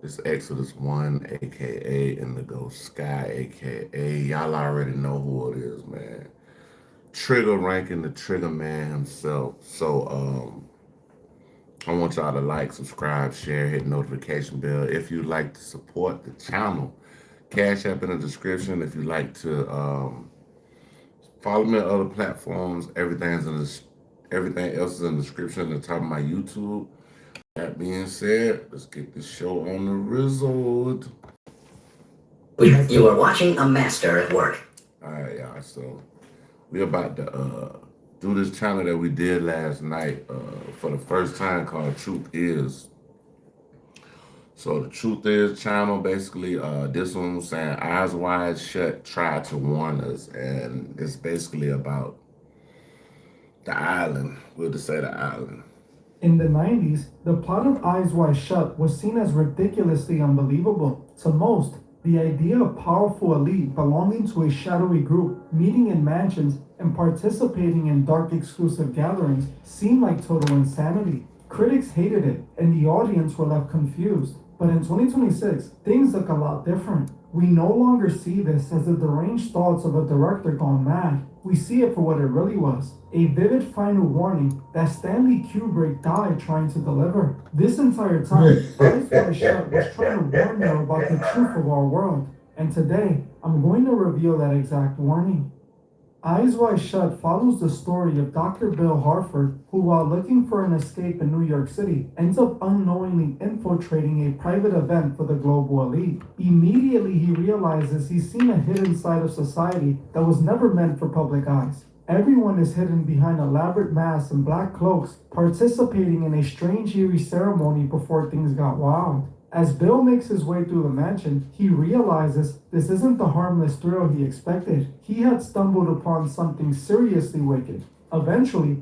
This Exodus 1, aka Indigo Sky, aka y'all already know who it is, man. Trigger ranking the Trigger Man himself. So I want y'all to like, subscribe, share, hit notification bell. If you'd like to support the channel, Cash App in the description. If you'd like to follow me on other platforms, everything else is in the description at the top of my YouTube. That being said, let's get this show on the result. You are watching a master at work. Alright, y'all. So we about to do this channel that we did last night for the first time called Truth Is. So the Truth Is channel, basically, this one was saying Eyes Wide Shut tried to warn us, and it's basically about the island. We'll just say the island. In the 90s, the plot of Eyes Wide Shut was seen as ridiculously unbelievable. To most, the idea of powerful elite belonging to a shadowy group, meeting in mansions, and participating in dark exclusive gatherings seemed like total insanity. Critics hated it, and the audience were left confused. But in 2026, things look a lot different. We no longer see this as the deranged thoughts of a director gone mad. We see it for what it really was, a vivid final warning that Stanley Kubrick died trying to deliver. This entire time, Eyes Wide Shut was trying to warn you about the truth of our world. And today, I'm going to reveal that exact warning. Eyes Wide Shut follows the story of Dr. Bill Harford, who, while looking for an escape in New York City, ends up unknowingly infiltrating a private event for the global elite. Immediately, he realizes he's seen a hidden side of society that was never meant for public eyes. Everyone is hidden behind elaborate masks and black cloaks, participating in a strange, eerie ceremony before things got wild. As Bill makes his way through the mansion, he realizes this isn't the harmless thrill he expected. He had stumbled upon something seriously wicked. Eventually,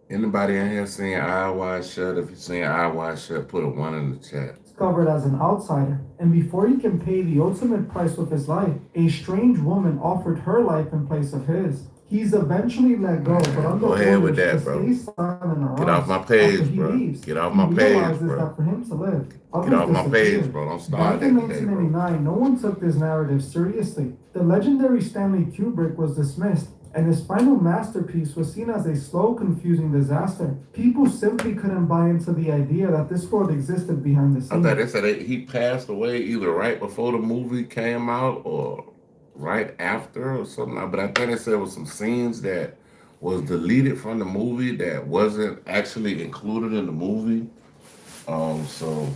Anybody in here seen Eye Wide Shut? If you seen Eye Wide Shut, put a 1 in the chat. discovered as an outsider, and before he can pay the ultimate price with his life, a strange woman offered her life in place of his. He's eventually let go, but under Go ahead with orders that, to bro. stay silent or Get off my else. page, After he bro. leaves, Get off he my page, realizes bro. that for him to live, Get others off my page, disappeared. bro. Don't start Back in that today, bro. 1989, no one took this narrative seriously. The legendary Stanley Kubrick was dismissed, and his final masterpiece was seen as a slow, confusing disaster. People simply couldn't buy into the idea that this world existed behind the I scenes. thought they said he passed away either right before the movie came out or right after or something. But I think they said it was some scenes that was deleted from the movie that wasn't actually included in the movie. So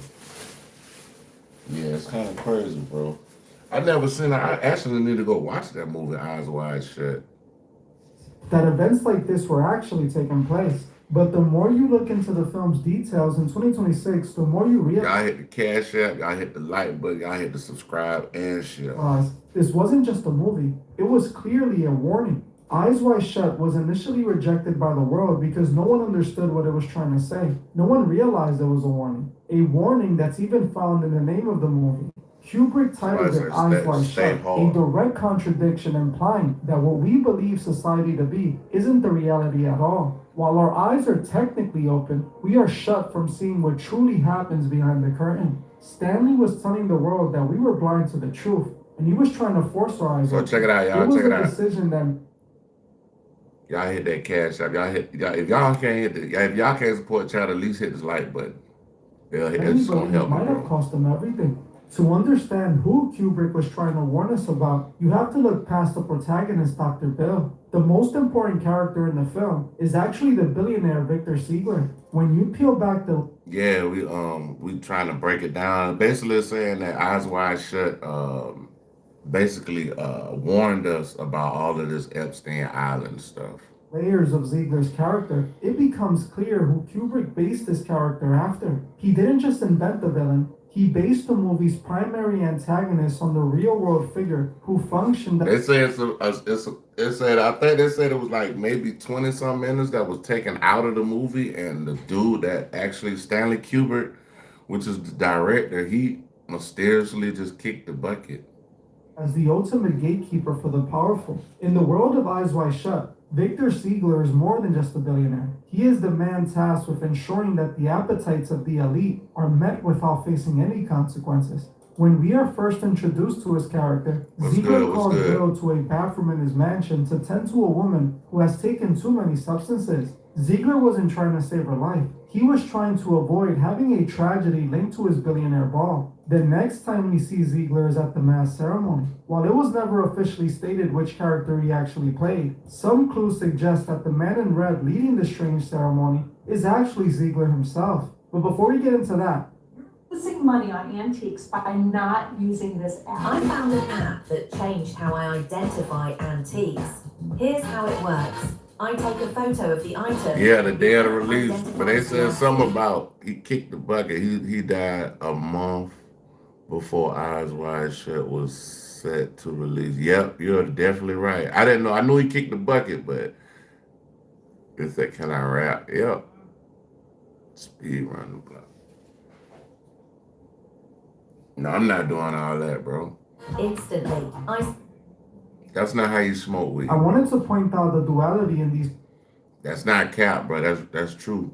yeah, it's kind of crazy, bro. I never seen it. I actually need to go watch that movie, Eyes Wide Shut. That events like this were actually taking place. But the more you look into the film's details in 2026, the more you Y'all hit the cash app, y'all hit the like button, y'all hit the subscribe and share. realize this wasn't just a movie, it was clearly a warning. Eyes Wide Shut was initially rejected by the world because no one understood what it was trying to say. No one realized it was a warning. A warning that's even found in the name of the movie. Kubrick titled it Eyes Wide Shut, a direct contradiction implying that what we believe society to be isn't the reality at all. While our eyes are technically open, we are shut from seeing what truly happens behind the curtain. Stanley was telling the world that we were blind to the truth, and he was trying to force our eyes So open. check it out, y'all. It was Check it a out. decision that Y'all hit that cash app. If y'all can't if y'all can't support the channel, at least hit this like button. Yeah, that's many just gonna believe help me, might have bro. cost them everything. To understand who Kubrick was trying to warn us about, you have to look past the protagonist, Dr. Bill. The most important character in the film is actually the billionaire Victor Siegler. When you peel back the Yeah, we trying to break it down. Basically it's saying that Eyes Wide Shut basically warned us about all of this Epstein Island stuff. layers of Ziegler's character, it becomes clear who Kubrick based his character after. He didn't just invent the villain, he based the movie's primary antagonist on the real-world figure who functioned They say it said I think they said it was like maybe 20 some minutes that was taken out of the movie, and the dude that actually Stanley Kubrick, which is the director, he mysteriously just kicked the bucket. as the ultimate gatekeeper for the powerful. In the world of Eyes Wide Shut, Victor Ziegler is more than just a billionaire. He is the man tasked with ensuring that the appetites of the elite are met without facing any consequences. When we are first introduced to his character, Ziegler calls Bill to a bathroom in his mansion to tend to a woman who has taken too many substances. Ziegler wasn't trying to save her life. He was trying to avoid having a tragedy linked to his billionaire ball. The next time we see Ziegler is at the mass ceremony. While it was never officially stated which character he actually played, some clues suggest that the man in red leading the strange ceremony is actually Ziegler himself. But before we get into that, losing money on antiques by not using this app. I found an app that changed how I identify antiques. Here's how it works. I take a photo of the item. Yeah, the day of the release. But they said something about he kicked the bucket. He died a month before Eyes Wide Shut was set to release. Yep, you're definitely right. I didn't know. I knew he kicked the bucket, but it said, "Can I rap?" Yep. Speed run the block. No, I'm not doing all that, bro. Instantly, That's not how you smoke weed. I wanted to point out the duality in these That's not cap, bro. That's true.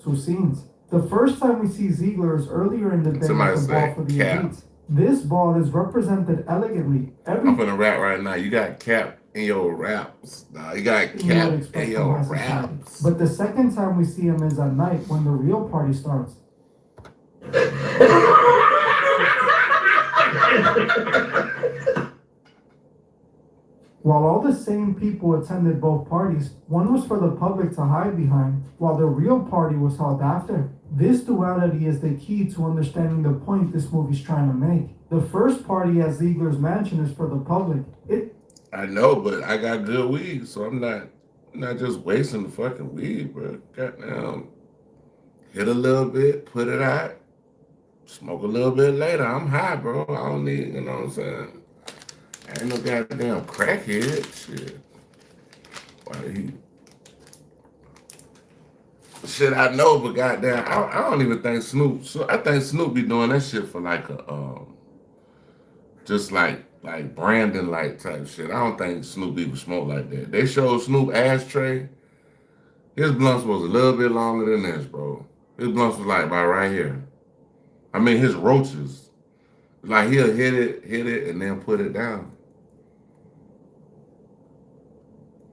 two scenes. The first time we see Ziegler is earlier in the day Somebody at the say ball for the cap. elites. This ball is represented elegantly. I'm gonna rap right now. You got cap in your raps. Nah, you got cap in your raps. But the second time we see him is at night when the real party starts. While all the same people attended both parties, one was for the public to hide behind, while the real party was held after. This duality is the key to understanding the point this movie's trying to make. The first party at Ziegler's mansion is for the public. I know, but I got good weed, so I'm not just wasting the fucking weed, bro. Goddamn. Hit a little bit, put it out, smoke a little bit later. I'm high, bro. I don't need, you know what I'm saying? I ain't no goddamn crackhead. Shit. Why he? Shit, I know, but goddamn, I don't even think Snoop. So I think Snoop be doing that shit for like a just like Brandon like type shit. I don't think Snoop even smoke like that. They showed Snoop ashtray. His blunts was a little bit longer than this, bro. His blunts was like about right here. I mean, his roaches. Like he'll hit it, and then put it down.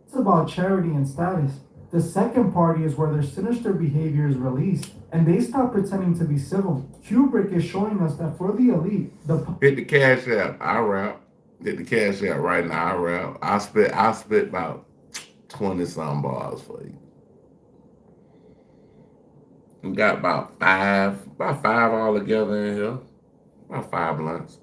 It's about charity and status. The second party is where their sinister behavior is released, and they stop pretending to be civil. Kubrick is showing us that for the elite, hit the cash app. I rap. Hit the cash app right now. I rap. I spit about 20 some bars for you. We got about five all together in here. About 5 blunts.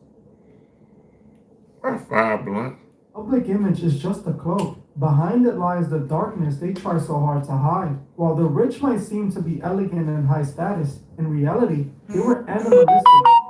About 5 blunts. public image is just a cloak. Behind it lies the darkness they try so hard to hide. While the rich might seem to be elegant and high status, in reality, they were animalistic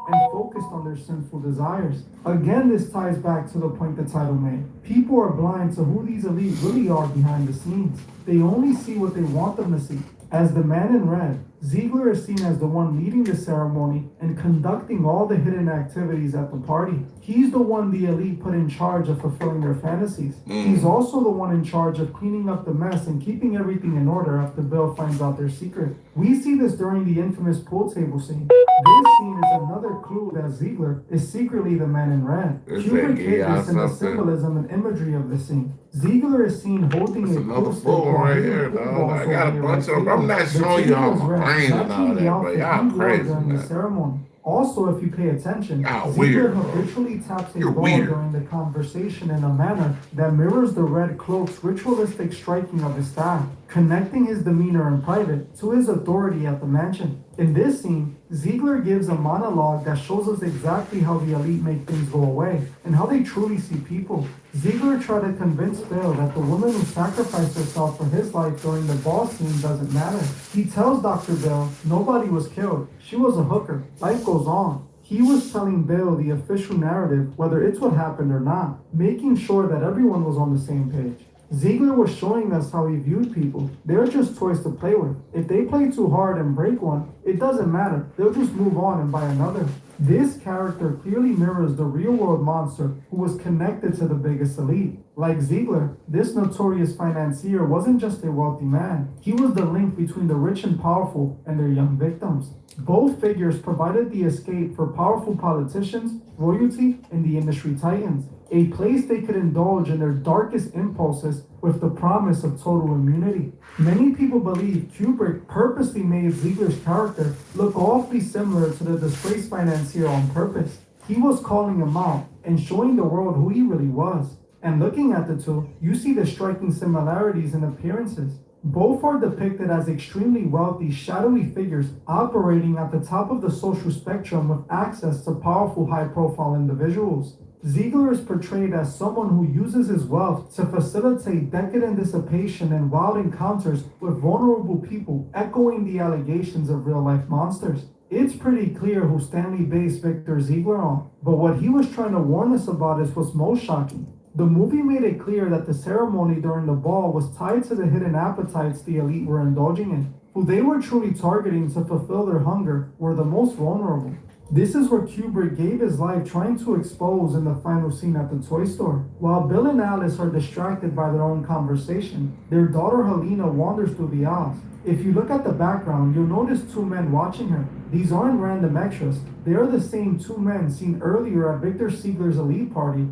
and focused on their sinful desires. Again, this ties back to the point the title made. People are blind to who these elite really are behind the scenes. They only see what they want them to see. As the man in red, Ziegler is seen as the one leading the ceremony and conducting all the hidden activities at the party. He's the one the elite put in charge of fulfilling their fantasies. He's also the one in charge of cleaning up the mess and keeping everything in order after Bill finds out their secret. We see this during the infamous pool table scene. This scene is another clue that Ziegler is secretly the man in red. Kubrick hid this in the symbolism and imagery of the scene. Ziegler is seen holding a another pool stick fool while right hitting here, pool dog. balls I over got a the bunch right of them. I'm not table. showing The you all table is my red, brains and all matching the that, outfit but y'all he wore crazy, during the man. ceremony. Also, if you pay attention, Y'all Ziegler weird, bro. habitually taps a You're ball weird. during the conversation in a manner that mirrors the red cloak's ritualistic striking of his staff, connecting his demeanor in private to his authority at the mansion. In this scene, Ziegler gives a monologue that shows us exactly how the elite make things go away and how they truly see people. Ziegler tried to convince Bill that the woman who sacrificed herself for his life during the ball scene doesn't matter. He tells Dr. Bill nobody was killed. She was a hooker. Life goes on. He was telling Bill the official narrative, whether it's what happened or not, making sure that everyone was on the same page. Ziegler was showing us how he viewed people. They're just toys to play with. If they play too hard and break one, it doesn't matter. They'll just move on and buy another. This character clearly mirrors the real-world monster who was connected to the biggest elite. Like Ziegler, this notorious financier wasn't just a wealthy man. He was the link between the rich and powerful and their young victims. Both figures provided the escape for powerful politicians, royalty, and the industry titans. A place they could indulge in their darkest impulses with the promise of total immunity. Many people believe Kubrick purposely made Ziegler's character look awfully similar to the disgraced financier on purpose. He was calling him out and showing the world who he really was. And looking at the two, you see the striking similarities in appearances. Both are depicted as extremely wealthy, shadowy figures operating at the top of the social spectrum with access to powerful, high-profile individuals. Ziegler is portrayed as someone who uses his wealth to facilitate decadent dissipation and wild encounters with vulnerable people, echoing the allegations of real-life monsters. It's pretty clear who Stanley based Victor Ziegler on, but what he was trying to warn us about is what's most shocking. The movie made it clear that the ceremony during the ball was tied to the hidden appetites the elite were indulging in. Who they were truly targeting to fulfill their hunger were the most vulnerable. This is where Kubrick gave his life trying to expose in the final scene at the toy store. While Bill and Alice are distracted by their own conversation, their daughter Helena wanders through the aisles. If you look at the background, you'll notice two men watching her. These aren't random extras. They are the same two men seen earlier at Victor Ziegler's elite party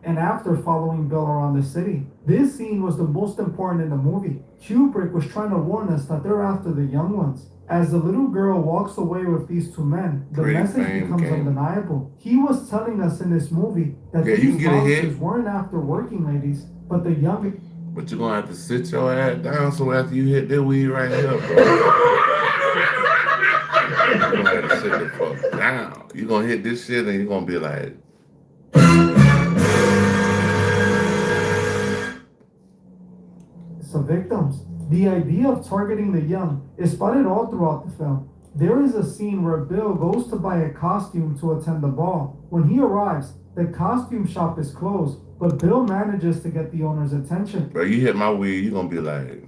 and after following Bill around the city. This scene was the most important in the movie. Kubrick was trying to warn us that they're after the young ones. As the little girl walks away with these two men, the message becomes undeniable. He was telling us in this movie that these monsters weren't after working ladies, but the young... But you're gonna have to sit your ass down so after you hit that weed right here, bro. You're gonna have to sit the fuck down. You're gonna hit this shit and you're gonna be like... So victims. The idea of targeting the young is spotted all throughout the film. There is a scene where Bill goes to buy a costume to attend the ball. When he arrives, the costume shop is closed, but Bill manages to get the owner's attention. Bro, you hit my weed, you're gonna be like...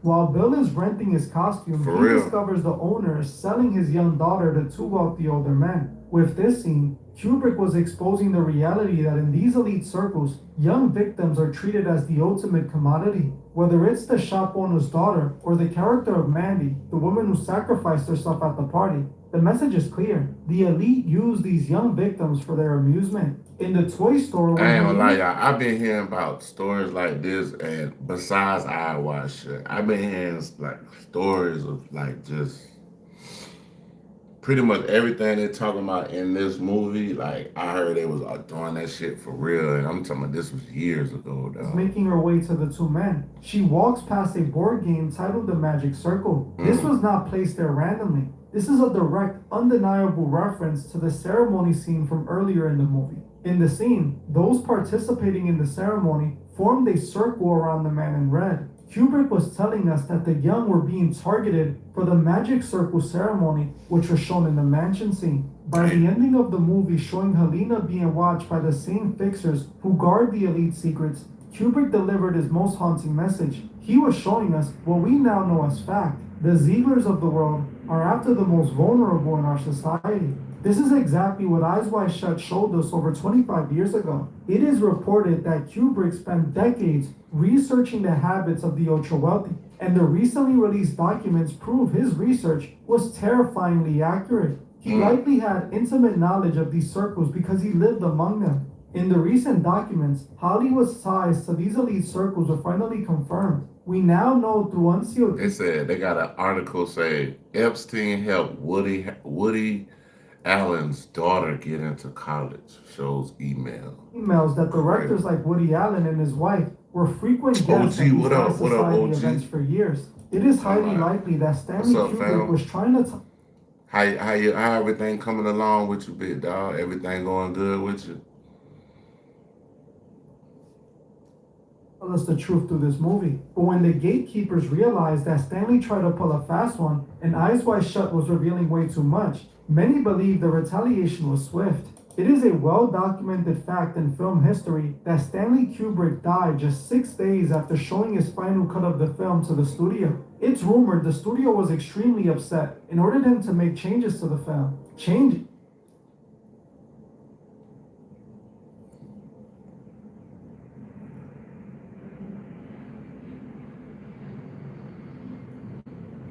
While Bill is renting his costume, he discovers the owner is selling his young daughter to two wealthy older men. With this scene, Kubrick was exposing the reality that in these elite circles, young victims are treated as the ultimate commodity. Whether it's the shop owner's daughter or the character of Mandy, the woman who sacrificed herself at the party, the message is clear. The elite use these young victims for their amusement. In the toy store... I ain't gonna lie, y'all. I've been hearing about stories like this, and besides eyewash shit, I've been hearing like stories of like just pretty much everything they're talking about in this movie. Like I heard they was doing that shit for real, and I'm talking about this was years ago, though. Making her way to the two men, she walks past a board game titled The Magic Circle. This was not placed there randomly. This is a direct, undeniable reference to the ceremony scene from earlier in the movie. In the scene, those participating in the ceremony formed a circle around the man in red. Kubrick was telling us that the young were being targeted for the Magic Circle ceremony, which was shown in the mansion scene. By the ending of the movie showing Helena being watched by the same fixers who guard the elite secrets, Kubrick delivered his most haunting message. He was showing us what we now know as fact. The Zieglers of the world are after the most vulnerable in our society. This is exactly what Eyes Wide Shut showed us over 25 years ago. It is reported that Kubrick spent decades researching the habits of the ultra-wealthy, and the recently released documents prove his research was terrifyingly accurate. He likely had intimate knowledge of these circles because he lived among them. In the recent documents, Hollywood's ties to these elite circles were finally confirmed. We now know through unsealed... They said they got an article say Epstein helped Woody Allen's daughter get into college. Shows emails that directors like Woody Allen and his wife were frequent guests at these high society events for years. It is highly likely that Stanley Kubrick was trying to... How everything coming along with you, big dog? Everything going good with you? Tell us the truth through this movie. But when the gatekeepers realized that Stanley tried to pull a fast one and Eyes Wide Shut was revealing way too much, many believed the retaliation was swift. It is a well-documented fact in film history that Stanley Kubrick died just 6 days after showing his final cut of the film to the studio. It's rumored the studio was extremely upset and ordered him to make changes to the film.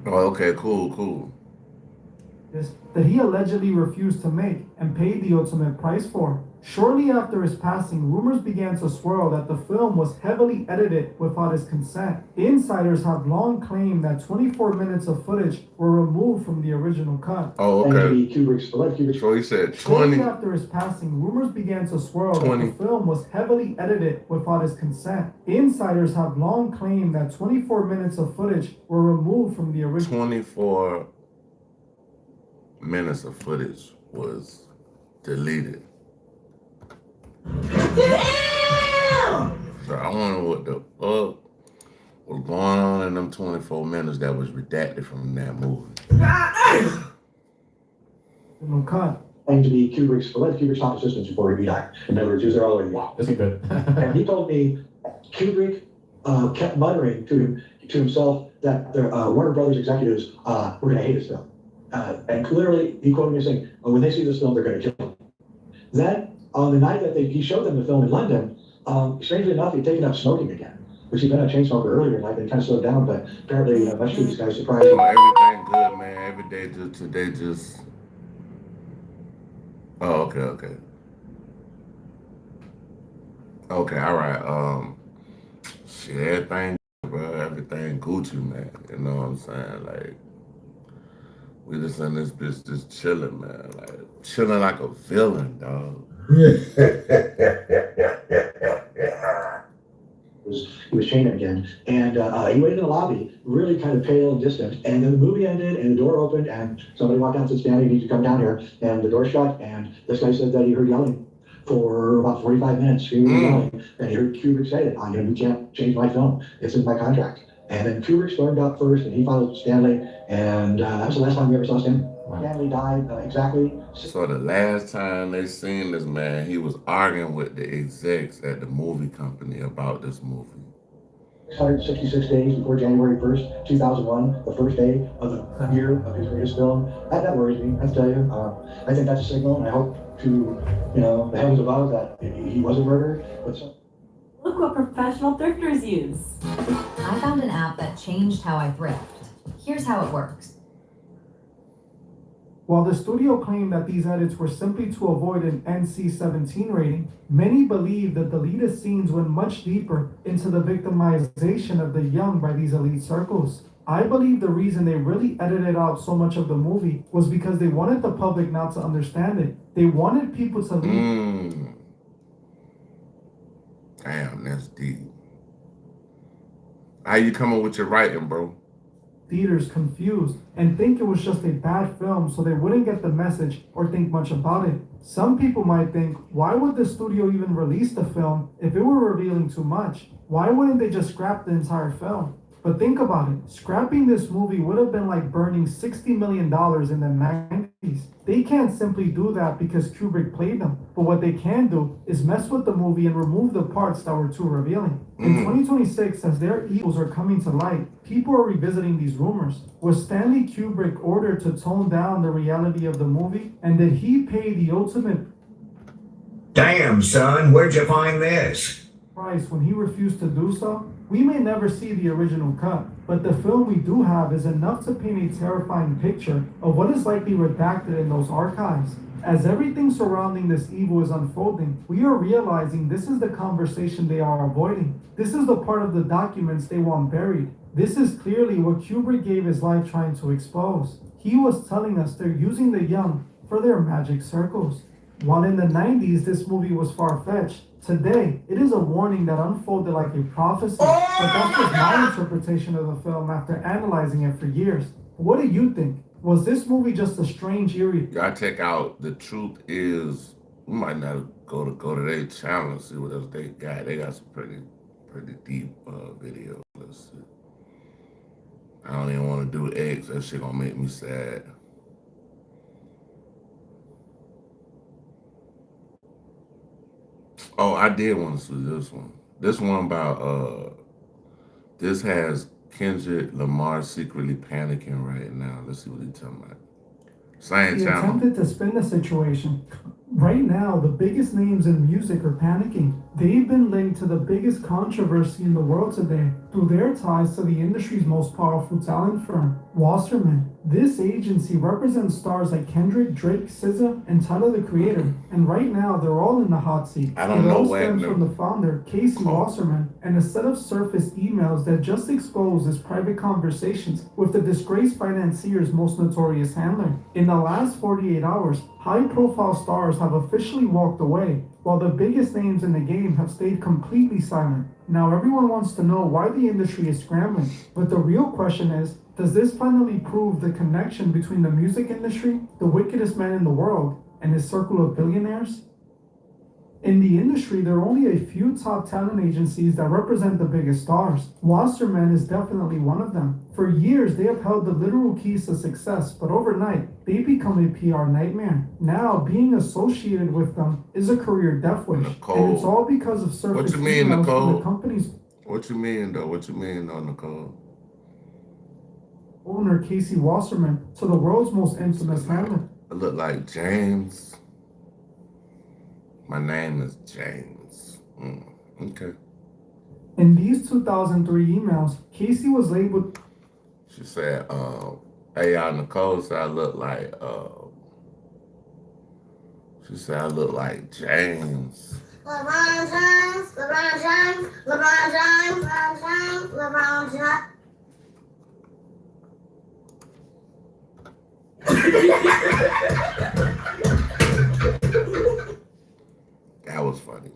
Oh, okay, cool. That he allegedly refused to make and paid the ultimate price for. Shortly after his passing, rumors began to swirl that the film was heavily edited without his consent. Insiders have long claimed that 24 minutes of footage were removed from the original cut. Oh, okay. Kubrick's So he said 20. Shortly after his passing, rumors began to swirl that the film was heavily edited without his consent. Insiders have long claimed that 24 minutes of footage were removed from the original. 24 minutes of footage was deleted. So I wonder what the fuck was going on in them 24 minutes that was redacted from that movie. Cut. Claimed to be Kubrick's top assistants before he died. In other words, he was there all the way. Wow, this is good. And he told me Kubrick kept muttering to himself that the Warner Brothers executives were going to hate his film. And literally, he quoted me saying, "Oh, when they see this film, they're going to kill him." Then, on the night that he showed them the film in London, strangely enough, he'd taken up smoking again, which he'd been a chain smoker earlier in life, and kind of slowed down, but apparently, much to this guy's surprise. So everything good, man. Every day today just. Oh, okay. Okay, all right. Shit, everything, bro. Everything Gucci, man. You know what I'm saying? Like, we just in this bitch just chilling, man. Like, chilling like a villain, dog. He was chained again, and he waited in the lobby, really kind of pale and distant. And then the movie ended, and the door opened, and somebody walked out and said, "Stanley, you need to come down here." And the door shut, and this guy said that he heard yelling for about 45 minutes, screaming and yelling. And he heard Kubrick say it, "You can't change my film. It's in my contract." And then Kubrick stormed out first, and he followed Stanley, and that was the last time we ever saw Stanley. Wow. Stanley died exactly. So the last time they seen this man, he was arguing with the execs at the movie company about this movie. 666 days before January 1st, 2001, the first day of the year of his greatest film. That worries me, I tell you. I think that's a signal, and I hope to, the heavens above that he wasn't murdered. Look what professional thrifters use. I found an app that changed how I thrift. Here's how it works. While the studio claimed that these edits were simply to avoid an NC-17 rating, many believe the deleted scenes went much deeper into the victimization of the young by these elite circles. I believe the reason they really edited out so much of the movie was because they wanted the public not to understand it. They wanted people to leave. Damn, that's deep. How you coming with your writing, bro? Theaters confused and think it was just a bad film, so they wouldn't get the message or think much about it. Some people might think, why would the studio even release the film if it were revealing too much? Why wouldn't they just scrap the entire film? But think about it, scrapping this movie would have been like burning $60 million in the 90s. They can't simply do that because Kubrick played them, but what they can do is mess with the movie and remove the parts that were too revealing. In 2026, as their evils are coming to light, people are revisiting these rumors. Was Stanley Kubrick ordered to tone down the reality of the movie? And did he pay the ultimate Damn, son, where'd you find this? price when he refused to do so? We may never see the original cut, but the film we do have is enough to paint a terrifying picture of what is likely redacted in those archives. As everything surrounding this evil is unfolding, we are realizing this is the conversation they are avoiding. This is the part of the documents they want buried. This is clearly what Kubrick gave his life trying to expose. He was telling us they're using the young for their magic circles. While in the 90s this movie was far-fetched, today it is a warning that unfolded like a prophecy. But that's just my interpretation of the film after analyzing it for years. What do you think? Was this movie just a strange, eerie? Y'all check out The Truth Is. We might not go to their channel and see what else they got. They got some pretty deep videos. Let's see. I don't even want to do X. That shit gonna make me sad. I did want to see this one. This one about this has Kendrick Lamar secretly panicking right now. Let's see what he's talking about. Same He channel. attempted to spin the situation. Right now, the biggest names in music are panicking. They've been linked to the biggest controversy in the world today through their ties to the industry's most powerful talent firm, Wasserman. This agency represents stars like Kendrick, Drake, SZA, and Tyler the Creator, and right now they're all in the hot seat. I don't know all what stems from the founder, Casey Wasserman, and a set of surface emails that just expose his private conversations with the disgraced financier's most notorious handler. In the last 48 hours, high-profile stars have officially walked away, while the biggest names in the game have stayed completely silent. Now everyone wants to know why the industry is scrambling, but the real question is, does this finally prove the connection between the music industry, the wickedest man in the world, and his circle of billionaires? In the industry, there are only a few top talent agencies that represent the biggest stars. Wasserman is definitely one of them. For years, they have held the literal keys to success, but overnight, they become a PR nightmare. Now, being associated with them is a career death wish, and it's all because of surface What you mean, emails from the Nicole? company's What you mean though? What you mean though, Nicole? owner, Casey Wasserman, to the world's most infamous handler. I look like James. My name is James. Okay. In these 2003 emails, Casey was labeled. She said, hey y'all, Nicole said I look like she said I look like James. LeBron James, LeBron James, LeBron James, LeBron James, LeBron James. That was funny.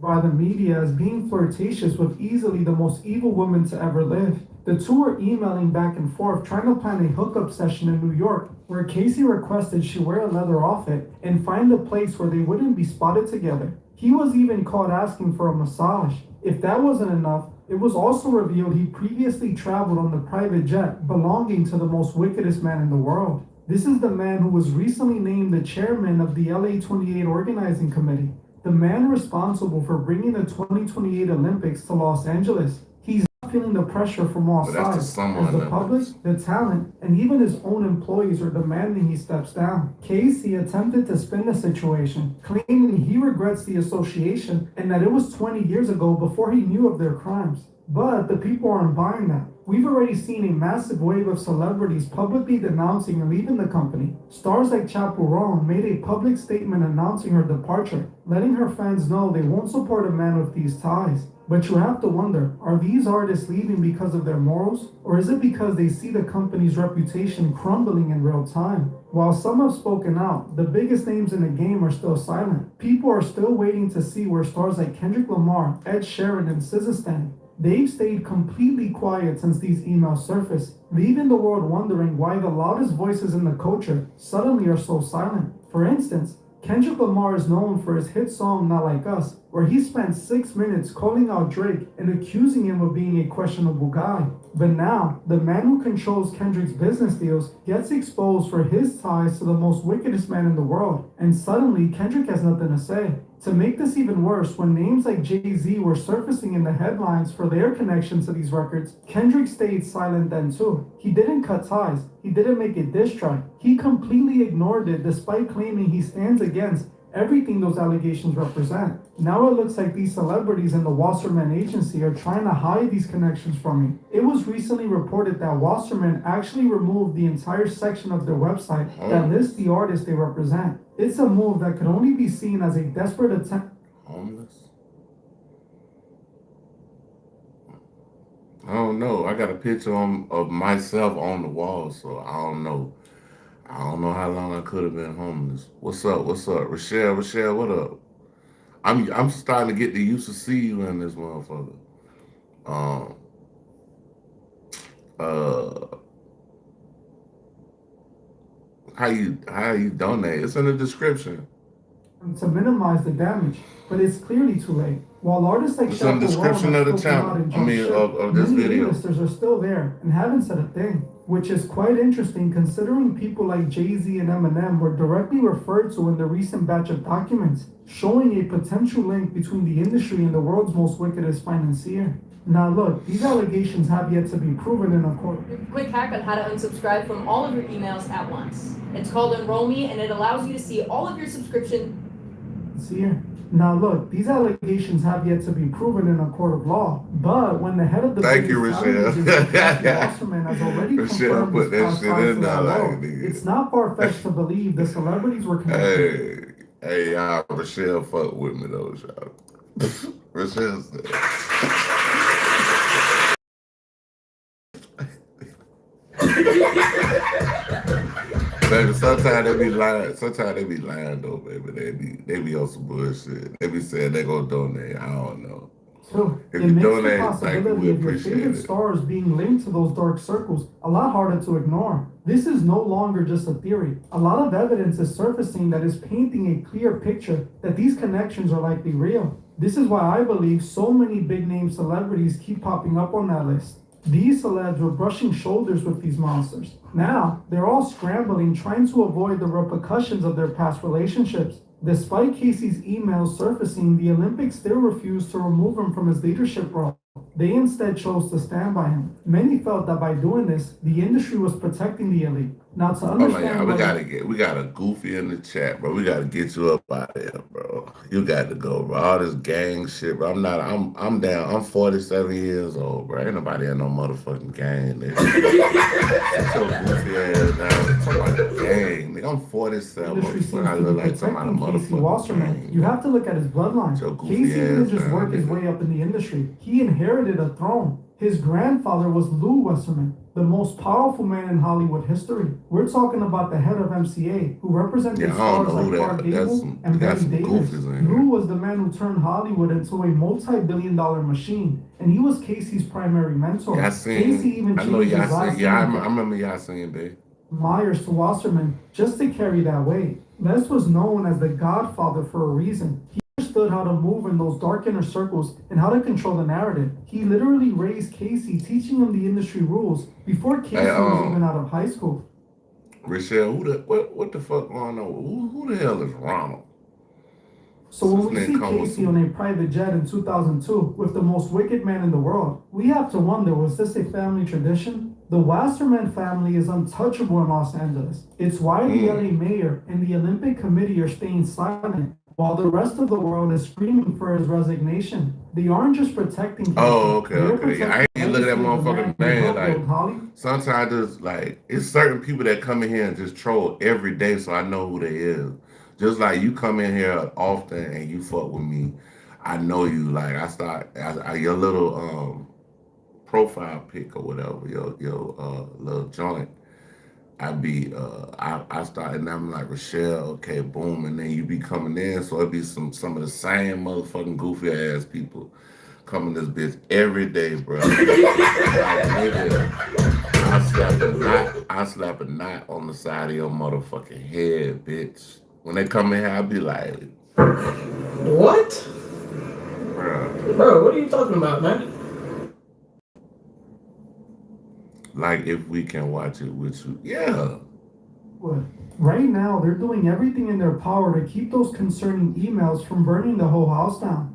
By the media as being flirtatious with easily the most evil woman to ever live. The two were emailing back and forth, trying to plan a hookup session in New York, where Casey requested she wear a leather outfit and find a place where they wouldn't be spotted together. He was even caught asking for a massage. If that wasn't enough, it was also revealed he previously traveled on the private jet belonging to the most wickedest man in the world. This is the man who was recently named the chairman of the LA 28 organizing committee, the man responsible for bringing the 2028 Olympics to Los Angeles. He's not feeling the pressure from all But that's the sides, Summer as the Olympics. public, the talent, and even his own employees are demanding he steps down. Casey attempted to spin the situation, claiming he regrets the association and that it was 20 years ago before he knew of their crimes. But the people aren't buying that. We've already seen a massive wave of celebrities publicly denouncing and leaving the company. Stars like Chaperone made a public statement announcing her departure, letting her fans know they won't support a man with these ties. But you have to wonder, are these artists leaving because of their morals? Or is it because they see the company's reputation crumbling in real time? While some have spoken out, the biggest names in the game are still silent. People are still waiting to see where stars like Kendrick Lamar, Ed Sheeran, and SZA stand. They've stayed completely quiet since these emails surfaced, leaving the world wondering why the loudest voices in the culture suddenly are so silent. For instance, Kendrick Lamar is known for his hit song Not Like Us, where he spent 6 minutes calling out Drake and accusing him of being a questionable guy. But now, the man who controls Kendrick's business deals gets exposed for his ties to the most wickedest man in the world, and suddenly Kendrick has nothing to say. To make this even worse, when names like Jay-Z were surfacing in the headlines for their connection to these records, Kendrick stayed silent then too. He didn't cut ties, he didn't make a diss track, he completely ignored it despite claiming he stands against everything those allegations represent. Now it looks like these celebrities in the Wasserman agency are trying to hide these connections from me. It was recently reported that Wasserman actually removed the entire section of their website that lists the artists they represent. It's a move that could only be seen as a desperate attempt. Homeless? I don't know. I got a picture of myself on the wall, so I don't know. I don't know how long I could have been homeless. What's up? What's up? Rochelle, what up? I'm starting to get the used to see you in this motherfucker. Um how you donate? It's in the description. to minimize the damage, but it's clearly too late. While artists like It's in the description of the channel. Of this many video. A-listers are still there and haven't said a thing, which is quite interesting considering people like Jay-Z and Eminem were directly referred to in the recent batch of documents, showing a potential link between the industry and the world's most wickedest financier. Now look, these allegations have yet to be proven in a court. Quick hack on how to unsubscribe from all of your emails at once. It's called Enroll Me, and it allows you to see all of your subscription. Here. Now look, these allegations have yet to be proven in a court of law, but when the head of the Thank you, biggest Rochelle. television station, Wasserman, has already Rochelle confirmed put this that past shit in filing there below, like, nigga. it's not far-fetched to believe the celebrities were connected. Hey, y'all, Rochelle fuck with me though, y'all. Rochelle said. Baby, sometimes they be lying. Sometimes they be lying though, baby. They be on some bullshit. They be saying they gonna donate. I don't know. So If it you makes donate, the like, possibility we of your appreciate favorite it. stars being linked to those dark circles a lot harder to ignore. This is no longer just a theory. A lot of evidence is surfacing that is painting a clear picture that these connections are likely real. This is why I believe so many big-name celebrities keep popping up on that list. These celebs were brushing shoulders with these monsters. Now, they're all scrambling, trying to avoid the repercussions of their past relationships. Despite Casey's emails surfacing, the Olympics still refused to remove him from his leadership role. They instead chose to stand by him. Many felt that by doing this, the industry was protecting the elite. Now to Hold on, understand y'all. We got a goofy in the chat, bro. We gotta get you up out of here, bro. You got to go, bro. All this gang shit, bro. I'm down. I'm 47 years old, bro. Ain't nobody in no motherfucking gang, nigga. Sit your goofy ass down. Talk about the gang, nigga. I'm 47. industry seems I to look be like somebody protecting Casey motherfucking Wasserman. gang. You have to look at his bloodline. Your goofy Casey didn't ass just down, work his nigga. way up in the industry. He inherited a throne. His grandfather was Lou Wasserman, the most powerful man in Hollywood history. We're talking about the head of MCA, who represented Yeah, I don't stars know who like that- Clark that's Gable some- and you got Betty some Davis. goofies in here. Lou was the man who turned Hollywood into a multi-billion-dollar machine, and he was Casey's primary mentor. Casey even I know changed his last Yasin. Yeah, name I remember Yasin, babe. Myers to Wasserman just to carry that weight. Les was known as the Godfather for a reason. He understood how to move in those dark inner circles and how to control the narrative. He literally raised Casey, teaching him the industry rules before Casey was even out of high school. Rochelle, what the fuck going on? Who the hell is Ronald? So when we This see nigga come with Casey on a private jet in 2002 with the most wicked man in the world, we have to wonder, was this a family tradition? The Wasserman family is untouchable in Los Angeles. It's why the LA mayor and the Olympic Committee are staying silent while the rest of the world is screaming for his resignation. They aren't just protecting Casey. Oh, okay. They're Yeah, I ain't look at that protecting the motherfucking man who name. helped Like, build Hollywood. sometimes there's like, it's certain people that come in here and just troll every day, so I know who they is. Just like you come in here often and you fuck with me, I know you. Like, your little profile pic or whatever, your little joint. I start and I'm like, Rochelle, okay, boom, and then you be coming in, so it be some of the same motherfucking goofy ass people coming this bitch every day, bro. Like, nigga, I slap a knot on the side of your motherfucking head, bitch. When they come in here, I be like, What? bruh. Bro, what are you talking about, man? Like, if we can watch it with you. Yeah. Right now, they're doing everything in their power to keep those concerning emails from burning the whole house down.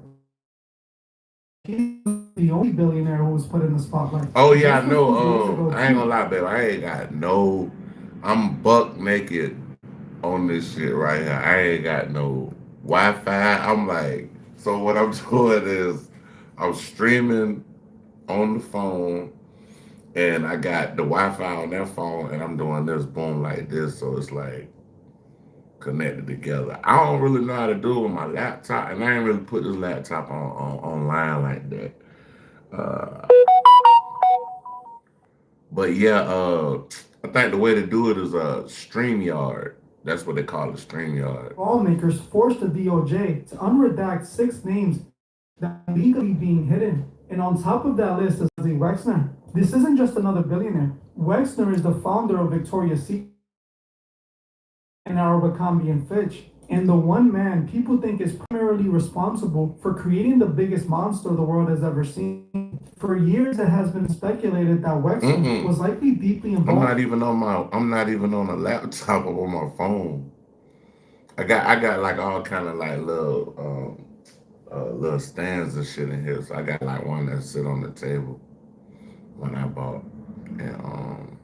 He's the only billionaire who was put in the spotlight. Oh, yeah, I Just a know. few days ago, I ain't gonna lie, babe. I ain't got no. I'm buck naked on this shit right here. I ain't got no Wi-Fi. I'm like, so what I'm doing is I'm streaming on the phone. And I got the Wi-Fi on that phone, and I'm doing this, boom, like this, so it's like connected together. I don't really know how to do it with my laptop, and I ain't really put this laptop on online like that. But yeah, I think the way to do it is StreamYard. That's what they call it, StreamYard. Lawmakers forced the DOJ to unredact 6 names that are legally being hidden. And on top of that list is Leslie Wexner. This isn't just another billionaire. Wexner is the founder of Victoria's Secret and Abercrombie and Fitch. And the one man people think is primarily responsible for creating the biggest monster the world has ever seen. For years, it has been speculated that Wexner was likely deeply involved. I'm not even on a laptop or on my phone. I got like all kind of like little stands and shit in here. So I got like one that sit on the table when I bought. And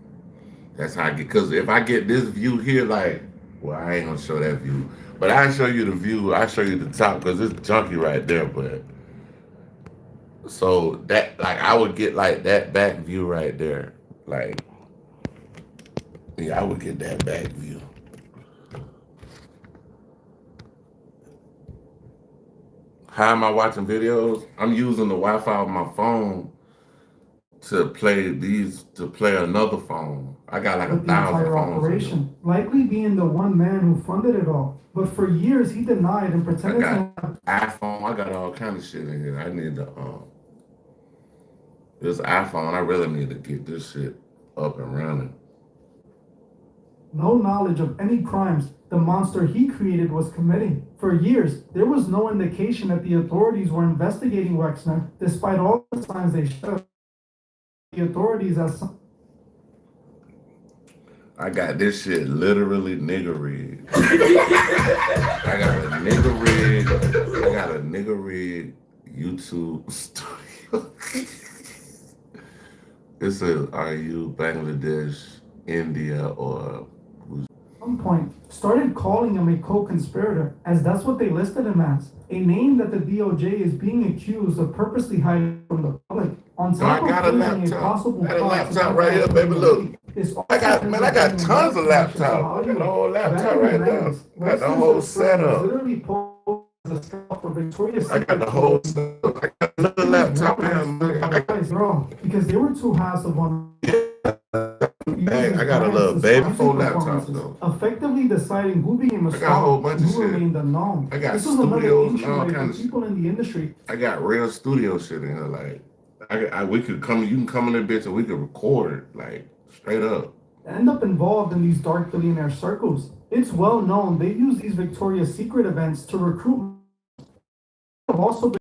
that's how I get, cause if I get this view here, like, well, I ain't gonna show that view. But I'll show you the view, I'll show you the top, cause it's junky right there, but so that like I would get like that back view right there. Like, yeah, I would get that back view. How am I watching videos? I'm using the Wi-Fi on my phone to play another phone. I got like with 1,000 the entire phones. operation, likely being the one man who funded it all. But for years, he denied and I pretended got to iPhone. I got all kind of shit in here. I need to this iPhone. I really need to get this shit up and running. no knowledge of any crimes the monster he created was committing. For years, there was no indication that the authorities were investigating Wexner, despite all the signs they showed. The authorities as I got this shit literally nigger rigged. I got a nigger rig YouTube studio. It says, are you Bangladesh, India, or at some point started calling him a co-conspirator, as that's what they listed him as, a name that the DOJ is being accused of purposely hiding from the public. On top I got a of posing laptop. possible I got a plot laptop to right here, baby. Look. it's I got tons of laptops. I got a whole laptop right there. I got the whole setup. I got the whole setup. I got another laptop here. Because they were too hassle on. Hey, I got a little baby phone laptop though. Effectively deciding who became a I got a whole star bunch and of who shit. remained unknown. I got This was another studios and issue all like kind the of people in the industry. I got real studio shit in here. Like, we could come. You can come in there, bitch, and we could record like straight up. End up involved in these dark billionaire circles. It's well known they use these Victoria's Secret events to recruit. Have also been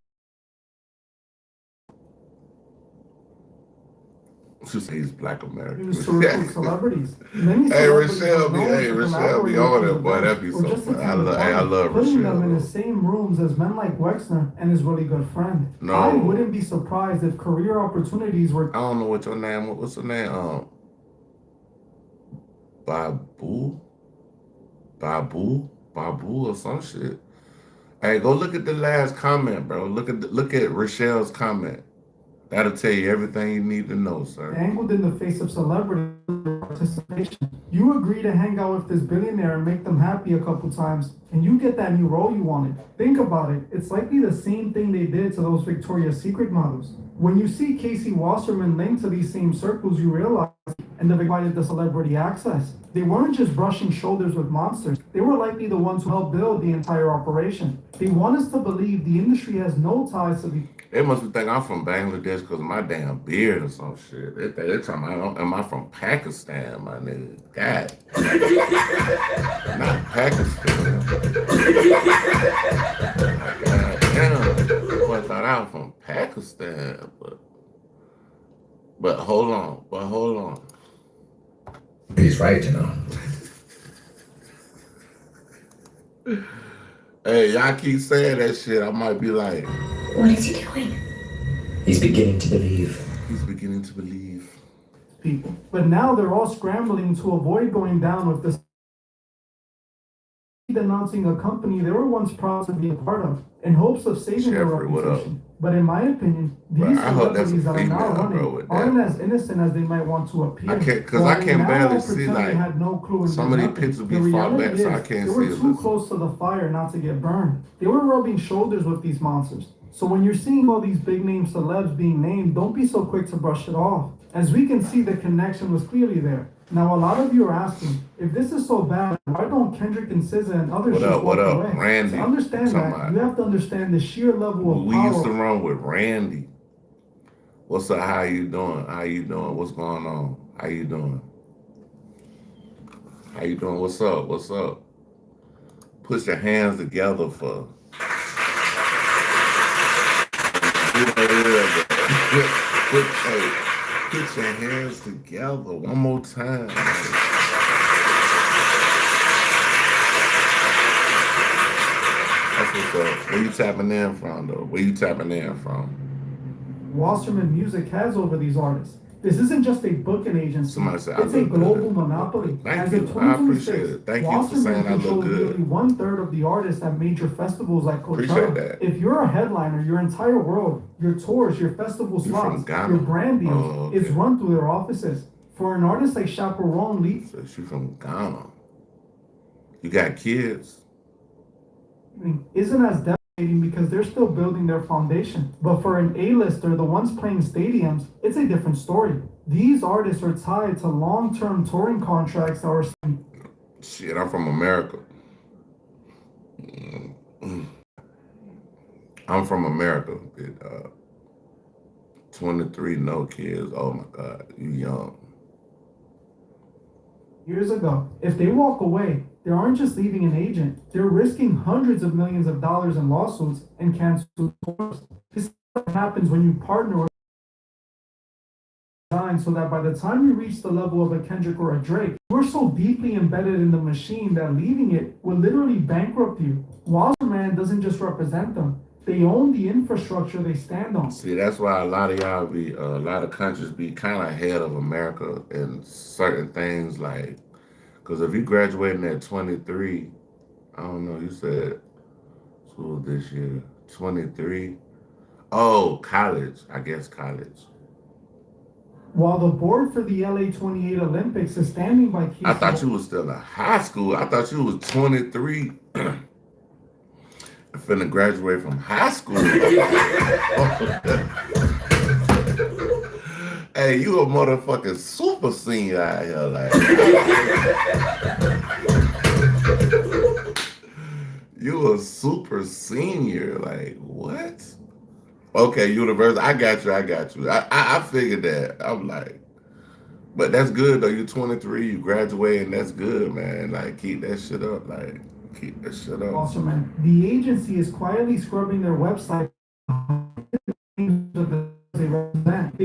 She says he's Black American. used to recruit celebrities. Many Hey, celebrities Rochelle were be, known hey, to Rochelle be collaborate on with it, boy. That'd be or so just fun. attend I love putting them in Rochelle. the same rooms as men like Wexner and his really good friend. No. I wouldn't be surprised if career opportunities were. I don't know what your name. What's her name? Babu or some shit. Hey, go look at the last comment, bro. Look at Rochelle's comment. That'll tell you everything you need to know, sir. Angled in the face of celebrity participation. You agree to hang out with this billionaire and make them happy a couple times, and you get that new role you wanted. Think about it. It's likely the same thing they did to those Victoria's Secret models. When you see Casey Wasserman linked to these same circles, you realize and they provided the celebrity access. They weren't just brushing shoulders with monsters. They were likely the ones who helped build the entire operation. They want us to believe the industry has no ties to the. They must be thinking I'm from Bangladesh because of my damn beard or some shit. They talking about, am I from Pakistan, my nigga? God. Not Pakistan. God damn. Boy, I thought I was from Pakistan. But hold on. He's right, you know. Hey, y'all keep saying that shit. I might be like, What is he doing? He's beginning to believe. he's beginning to believe. People. But now they're all scrambling to avoid going down with this. Denouncing a company they were once proud to be a part of in hopes of saving their Jeffrey, what up? reputation. But in my opinion, Bro, these I hope that's a celebrities that are now female, bro, running with aren't that. as innocent as they might want to appear. I can't, cause While I they can now barely all see pretend they like had no clue and some did of these nothing. pictures The be far reality back, so I is, can't they were see too this. close to the fire not to get burned. They were rubbing shoulders with these monsters. So when you're seeing all these big name celebs being named, don't be so quick to brush it off. As we can see, the connection was clearly there. Now, a lot of you are asking, if this is so bad, why don't Kendrick and SZA and others What just up, walk what up, away? Randy? To understand Talking that, about- you have to understand the sheer level of We used to power. run with Randy. What's up? How you doing? What's going on? How you doing? What's up? put your hands together for. Put your hands together one more time. That's what's up. Where you tapping in from, though? Where you tapping in from? Wasserman Music has over these artists. This isn't just a booking agency. Somebody said I It's a look global good. monopoly. Thank As you. of I appreciate 2026, it. Thank you for Wasserman saying I look controls good. nearly 1/3 of the artists at major festivals like Appreciate Coachella. that. If you're a headliner, your entire world, your tours, your festival You from slots, Ghana? your brand deals Oh, okay. is run through their offices. For an artist like Chaperone Lee, So she from Ghana. You got kids? isn't as devastating because they're still building their foundation. But for an A-lister, the ones playing stadiums, it's a different story. These artists are tied to long-term touring contracts that are Shit, I'm from America. I'm from America. 23, no kids. Oh my God, you young. years ago. If they walk away, they aren't just leaving an agent, they're risking hundreds of millions of dollars in lawsuits and canceled tours. This is what happens when you partner with design so that by the time you reach the level of a Kendrick or a Drake, you're so deeply embedded in the machine that leaving it will literally bankrupt you. Wasserman doesn't just represent them. They own the infrastructure they stand on. See, that's why a lot of y'all be, a lot of countries be kind of ahead of America in certain things, like, because if you graduating at 23, I don't know, you said school this year, 23. Oh, college, I guess college. While the board for the LA 28 Olympics is standing by key. I thought you was still in high school. I thought you was 23. Finna graduate from high school. Hey, you a motherfucking super senior out here, like. You a super senior, like what? Okay, university. I got you. I figured that. I'm like, but that's good though. You're 23. You graduating. That's good, man. Like keep that shit up. Like. Keep that shit up. Also, man, the agency is quietly scrubbing their website. They represent.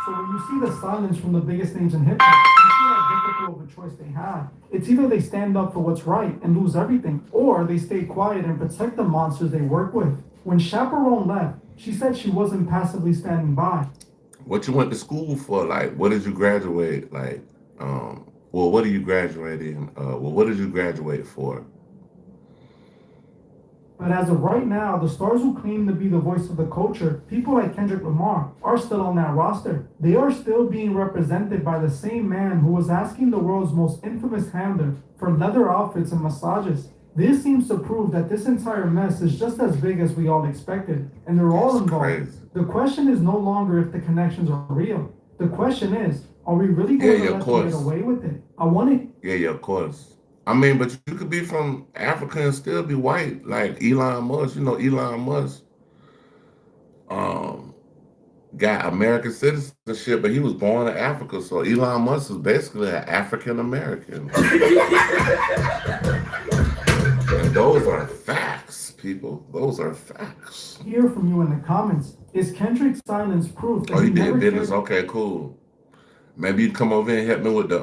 So when you see the silence from the biggest names in hip hop, you see how difficult of a choice they have. It's either they stand up for what's right and lose everything, or they stay quiet and protect the monsters they work with. When Chaperone left, she said she wasn't passively standing by. What you went to school for? Like, what did you graduate? Like, well, what are you graduating? What did you graduate for? But as of right now, the stars who claim to be the voice of the culture, people like Kendrick Lamar, are still on that roster. They are still being represented by the same man who was asking the world's most infamous handler for leather outfits and massages. This seems to prove that this entire mess is just as big as we all expected, and they're all involved. Crazy. The question is no longer if the connections are real. The question is, are we really going to let them get away with it? I want it. Yeah, of course. I mean, but you could be from Africa and still be white, like Elon Musk. You know, Elon Musk got American citizenship, but he was born in Africa. So Elon Musk is basically an African American. And those are facts, people. Those are facts. Hear from you in the comments. Is Kendrick's silence proof that Oh, he you did never business? cared? Okay, cool. Maybe you come over here and help me with the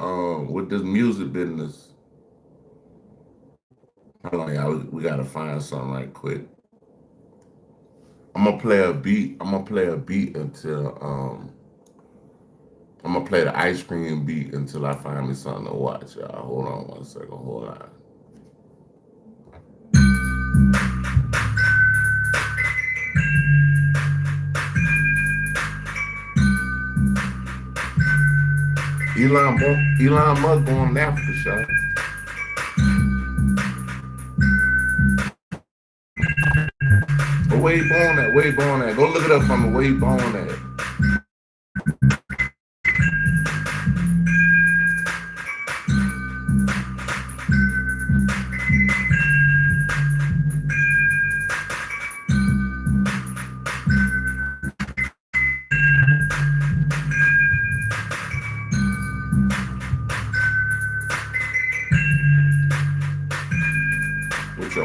with this music business. Hold on, y'all. We gotta find something right quick. I'm gonna play a beat. Until I'm gonna play the ice cream beat until I find me something to watch, y'all. Hold on one second. Hold on. Elon Musk going to Africa, shot. But where he born at? Where he born at? Go look it up for me. Where he born at?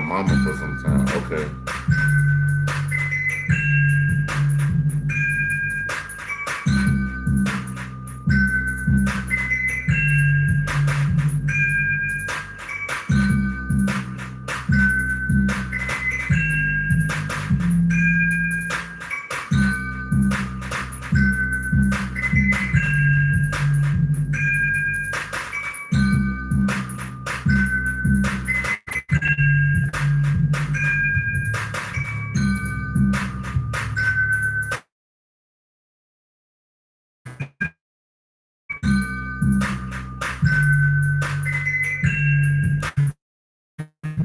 mama for some time. Okay.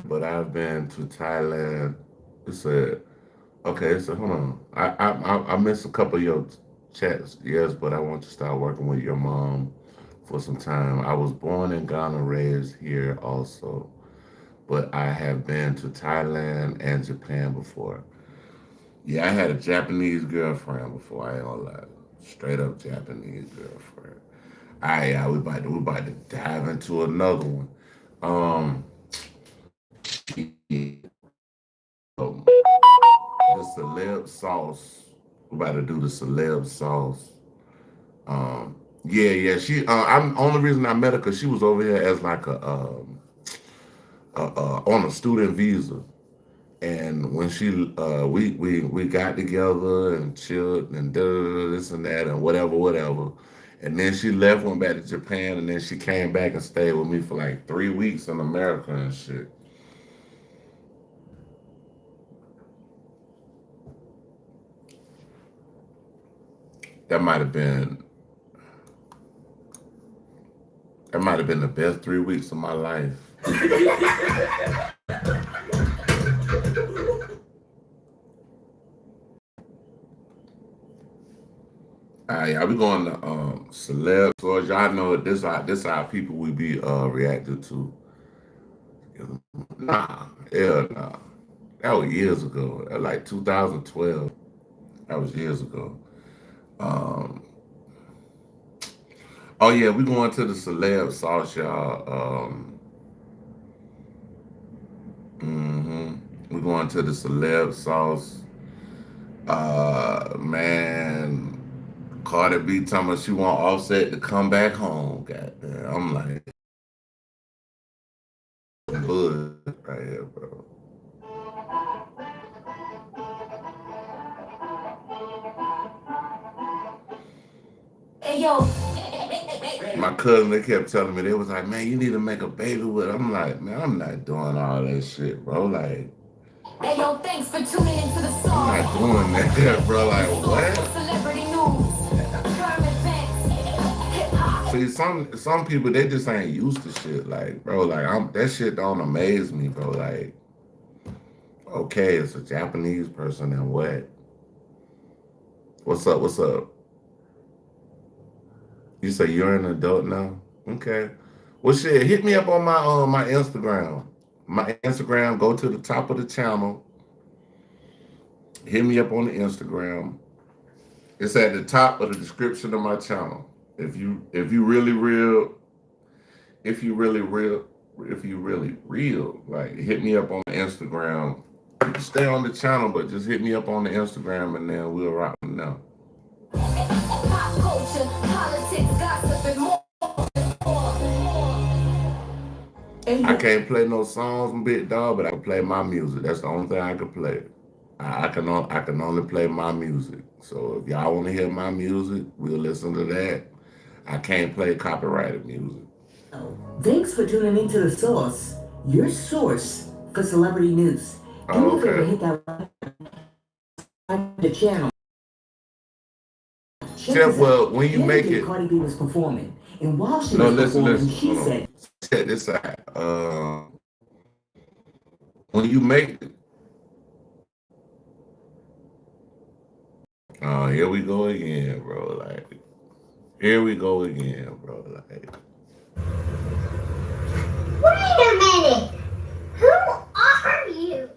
But I've been to Thailand. It said, okay, so hold on. I missed a couple of your chats, yes, but I want to start working with your mom for some time. I was born in Ghana, raised here also, but I have been to Thailand and Japan before. Yeah, I had a Japanese girlfriend before. I ain't gonna lie, straight up Japanese girlfriend. All right, yeah, we about to dive into another one. Um, um, the celeb sauce. We about to do the celeb sauce. Yeah. I'm only reason I met her because she was over here as like on a student visa. And when we got together and chilled and this and that and whatever. And then she left, went back to Japan, and then she came back and stayed with me for like 3 weeks in America and shit. That might have been that might have been the best 3 weeks of my life. All right, yeah, we going to celeb. So as y'all know, this how people we be reacted to. Nah, hell nah. That was years ago. That was like 2012. That was years ago. Um, oh yeah, we going to the celeb sauce, y'all. We going to the celeb sauce. Man, Cardi B talking about she want Offset to come back home. Goddamn, I'm like, bull right here, bro. Hey, yo. My cousin, they kept telling me, they was like, man, you need to make a baby with her. I'm like, man, I'm not doing all that shit, bro. Like, Hey, yo, thanks for tuning into the I'm song. not doing that, bro. Like, what? Celebrity news. Current events. Hip-hop. See, some people, they just ain't used to shit. Like, bro, like, that shit don't amaze me, bro. Like, okay, it's a Japanese person, and what? What's up? What's up? You say you're an adult now? Okay. Well, shit, hit me up on my Instagram. My Instagram, go to the top of the channel. Hit me up on the Instagram. It's at the top of the description of my channel. If you really real, like hit me up on Instagram. You can stay on the channel, but just hit me up on the Instagram and then we'll rock from there. Pop culture, politics, gossip, and more. I can't play no songs, big dog, but I can play my music. That's the only thing I can play. I can only play my music. So if y'all want to hear my music, we'll listen to that. I can't play copyrighted music. Thanks for tuning into The Source, your source for celebrity news. Do me a favor, hit that the channel. Jeff, well, when you make it, Cardi B was performing, and while she no, was listen, performing, she hold on. said, Check this out. When you make it, here we go again, bro. Like, here we go again, bro. Like, Wait a minute. Who are you?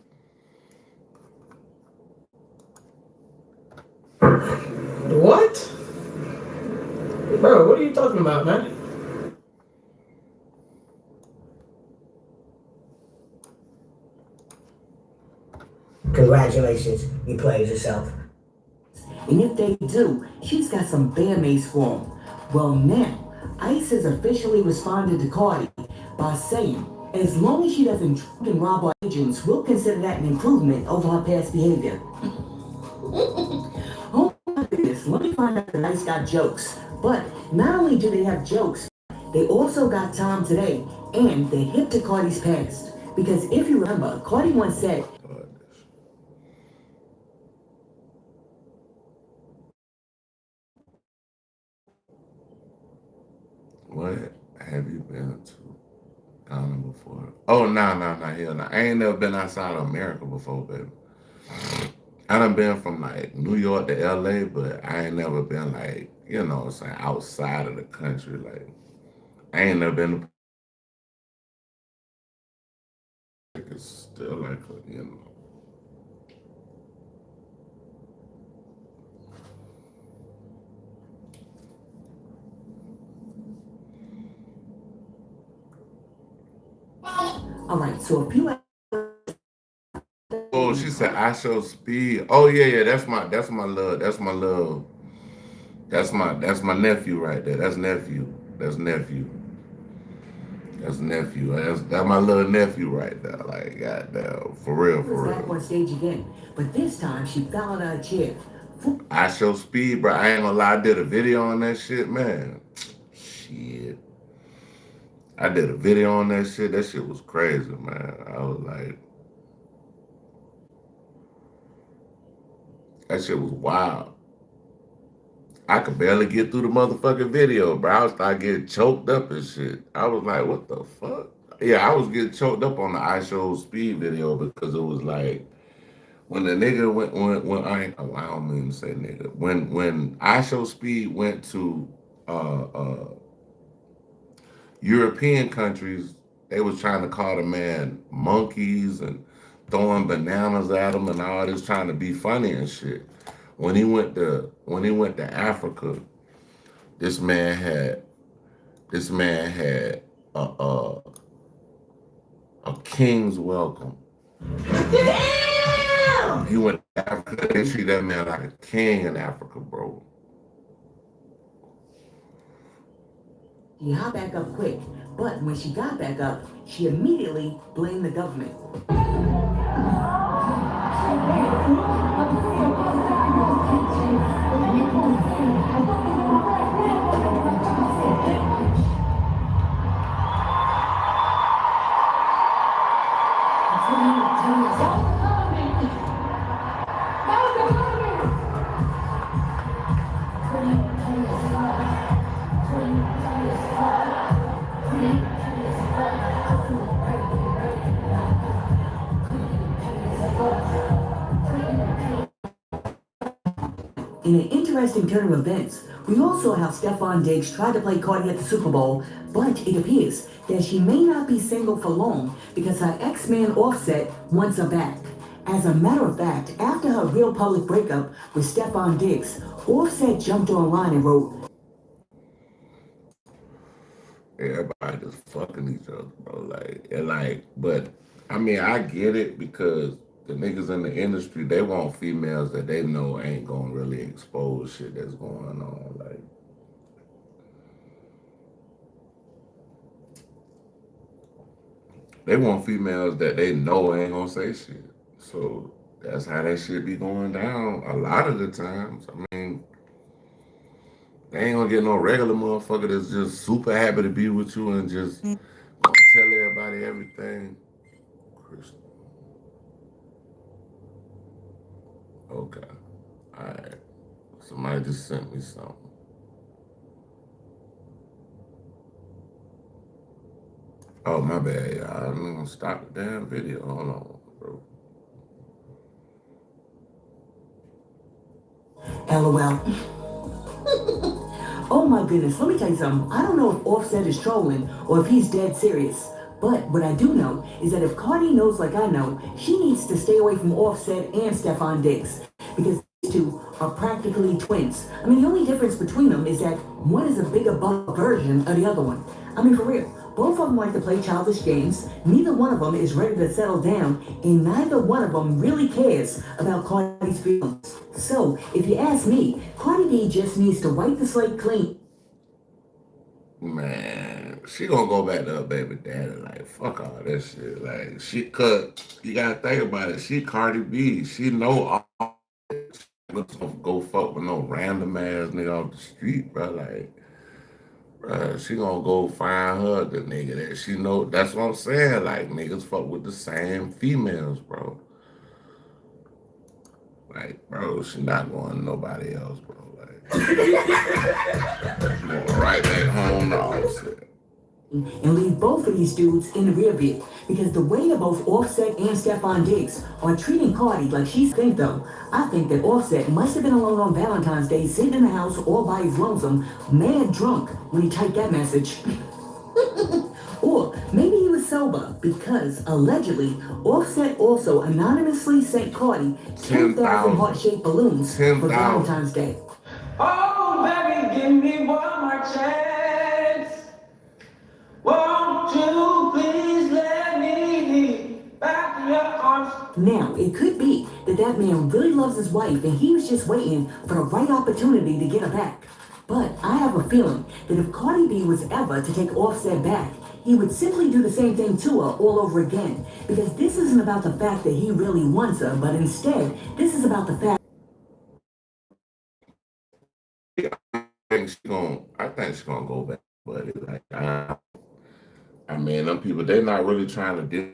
What? Bro, what are you talking about, man? Congratulations, you played yourself. And if they do, she's got some bandmates for them. Well, now, ICE has officially responded to Cardi by saying, as long as she doesn't drug and rob our agents, we'll consider that an improvement over her past behavior. Oh my goodness, let me find out that ICE got jokes. But not only do they have jokes, they also got time today, and they're hip to Cardi's past. Because if you remember, Cardi once said, what have you been to Ghana before? Oh, no, hell no. I ain't never been outside of America before, baby. I done been from like New York to LA, but I ain't never been like, you know what I'm saying, outside of the country. Like, I ain't never been to, it's still like, you know. all right, so if you... Oh, she said I show speed. Oh yeah, that's my love. That's my love. That's my nephew right there. That's nephew. That's nephew. That's nephew. That's my little nephew right there. Like, goddamn, for real, for real. Back on stage again, but this time she fell out of a chair. I show speed, bro. I ain't gonna lie. I did a video on that shit, man. Shit. I did a video on that shit. That shit was crazy, man. I was like, that shit was wild. I could barely get through the motherfucking video, bro. I was starting getting choked up and shit. I was like, what the fuck? Yeah, I was getting choked up on the I Show Speed video because it was like, when the nigga when I don't mean to say nigga. When I Show Speed went to European countries, they was trying to call the man monkeys and throwing bananas at him and all this, trying to be funny and shit. When he went to Africa, this man had a king's welcome. Damn! He went to Africa. They treat that man like a king in Africa, bro. She hopped back up quick, but when she got back up, she immediately blamed the government. In an interesting turn of events, we also saw how fanaticz tried to play Cardi at the Super Bowl, but it appears that she may not be single for long because her ex-man Offset wants her back. As a matter of fact, after her real public breakup with fanaticz, Offset jumped online and wrote, everybody just fucking each other, bro. But I mean, I get it because the niggas in the industry, they want females that they know ain't gonna really expose shit that's going on. Like, they want females that they know ain't gonna say shit. So that's how that shit be going down a lot of the times. I mean, they ain't gonna get no regular motherfucker that's just super happy to be with you and just gonna tell everybody everything. Crystal. Okay. Alright. Somebody just sent me something. Oh, my bad, y'all. I'm gonna stop the damn video. Hold on, bro. LOL. Oh my goodness, let me tell you something. I don't know if Offset is trolling or if he's dead serious. But what I do know is that if Cardi knows like I know, she needs to stay away from Offset and fanaticz because these two are practically twins. I mean, the only difference between them is that one is a bigger buff version of the other one. I mean, for real, Both of them like to play childish games, neither one of them is ready to settle down, and neither one of them really cares about Cardi's feelings. So, if you ask me, Cardi B just needs to wipe the slate clean. Man, she gonna go back to her baby daddy. Like, fuck all that shit. Like, you gotta think about it. She Cardi B. She know all that. She don't go fuck with no random ass nigga off the street, bro. Like, bro, she gonna go find her the nigga that she know. That's what I'm saying. Like, niggas fuck with the same females, bro. Like, bro, she not going to nobody else, bro. Like, she going right back home to Offset. And leave both of these dudes in the rear view. Because the way that both Offset and Stefon Diggs are treating Cardi like she's think though, I think that Offset must have been alone on Valentine's Day, sitting in the house all by his lonesome, mad drunk when he typed that message. Or maybe he was sober because allegedly Offset also anonymously sent Cardi 10,000 heart-shaped balloons for Valentine's Day. Oh, baby, give me one more chance. Won't you please let me back in your arms? Now, it could be that that man really loves his wife and he was just waiting for the right opportunity to get her back. But I have a feeling that if Cardi B was ever to take Offset back, he would simply do the same thing to her all over again. Because this isn't about the fact that he really wants her, but instead, this is about the fact I think she's gonna go back, but it's like, I mean, them people, they're not really trying to do,